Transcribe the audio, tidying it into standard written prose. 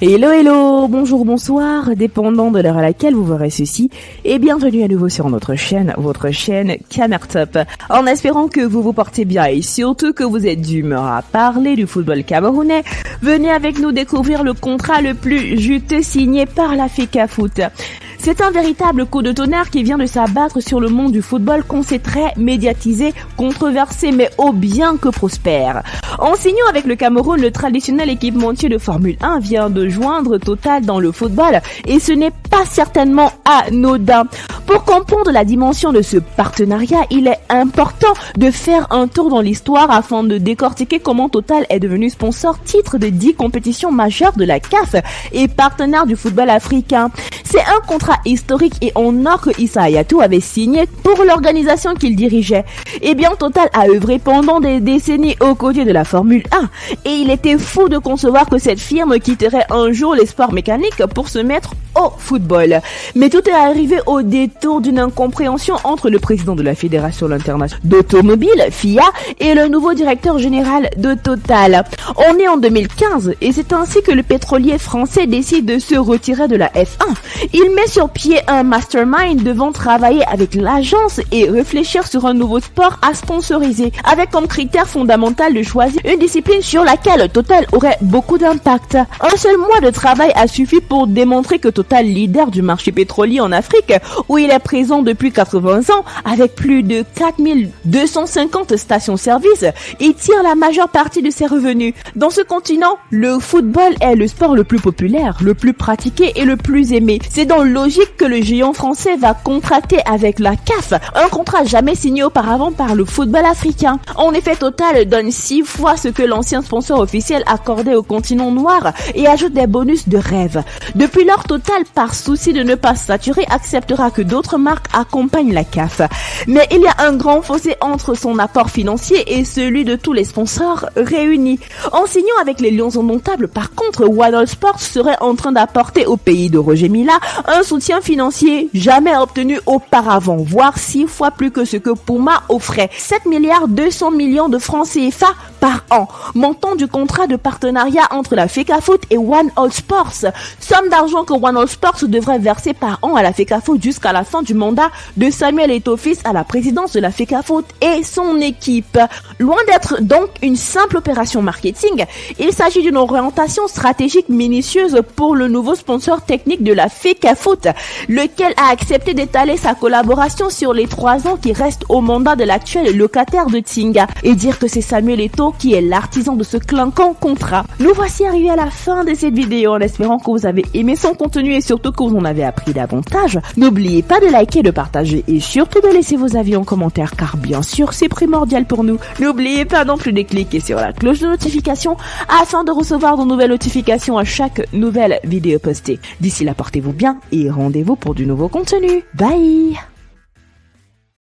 Hello hello, bonjour, bonsoir, dépendant de l'heure à laquelle vous verrez ceci, et bienvenue à nouveau sur notre chaîne, votre chaîne Camertop, en espérant que vous vous portez bien et surtout que vous êtes d'humeur à parler du football camerounais. Venez avec nous découvrir le contrat le plus juteux signé par la FECAFOOT. C'est un véritable coup de tonnerre qui vient de s'abattre sur le monde du football qu'on sait très médiatisé, controversé mais ô bien que prospère. En signant avec le Cameroun, le traditionnel équipementier de Formule 1 vient de joindre Total dans le football et ce n'est pas certainement anodin. Pour comprendre la dimension de ce partenariat, il est important de faire un tour dans l'histoire afin de décortiquer comment Total est devenu sponsor titre de 10 compétitions majeures de la CAF et partenaire du football africain. C'est un contrat historique et en or que Issa Hayatou avait signé pour l'organisation qu'il dirigeait. Eh bien, Total a œuvré pendant des décennies aux côtés de la Formule 1 et il était fou de concevoir que cette firme quitterait un jour les sports mécaniques pour se mettre au football. Mais tout est arrivé au détour d'une incompréhension entre le président de la Fédération internationale d'automobile, FIA, et le nouveau directeur général de Total. On est en 2015 et c'est ainsi que le pétrolier français décide de se retirer de la F1. Il met sur pied un mastermind devant travailler avec l'agence et réfléchir sur un nouveau sport à sponsoriser, avec comme critère fondamental de choisir une discipline sur laquelle Total aurait beaucoup d'impact. Un seul mois de travail a suffi pour démontrer que Total, leader du marché pétrolier en Afrique, où il est présent depuis 80 ans, avec plus de 4250 stations-service, il tire la majeure partie de ses revenus. Dans ce continent, le football est le sport le plus populaire, le plus pratiqué et le plus aimé. C'est donc logique que le géant français va contracter avec la CAF, un contrat jamais signé auparavant par le football africain. En effet, Total donne 6 fois ce que l'ancien sponsor officiel accordait au continent noir et ajoute des bonus de rêve. Depuis lors, Total, par souci de ne pas saturer, acceptera que d'autres marques accompagnent la CAF. Mais il y a un grand fossé entre son apport financier et celui de tous les sponsors réunis. En signant avec les Lions indomptables, par contre, One All Sports serait en train d'apporter au pays de Roger Mila un soutien financier jamais obtenu auparavant, voire 6 fois plus que ce que Puma offrait. 7 milliards 200 millions de francs CFA par an, montant du contrat de partenariat entre la FECAFOOT et One All Sports. Somme d'argent que One All Sports devrait verser par an à la FECAFOOT jusqu'à la fin du mandat de Samuel Eto'o-Fils à la présidence de la FECAFOOT et son équipe. Loin d'être donc une simple opération marketing, il s'agit d'une orientation stratégique minutieuse pour le nouveau sponsor technique de la FECAFOOT, lequel a accepté d'étaler sa collaboration sur les 3 ans qui restent au mandat de l'actuel locataire de Tinga, et dire que c'est Samuel Eto'o qui est l'artisan de ce clinquant contrat. Nous voici arrivés à la fin de cette vidéo en espérant que vous avez aimé son contenu et surtout que vous en avez appris davantage. N'oubliez pas de liker, de partager et surtout de laisser vos avis en commentaire car bien sûr c'est primordial pour nous. N'oubliez pas non plus de cliquer sur la cloche de notification afin de recevoir de nouvelles notifications à chaque nouvelle vidéo postée. D'ici là, portez-vous bien et rendez-vous pour du nouveau contenu. Bye!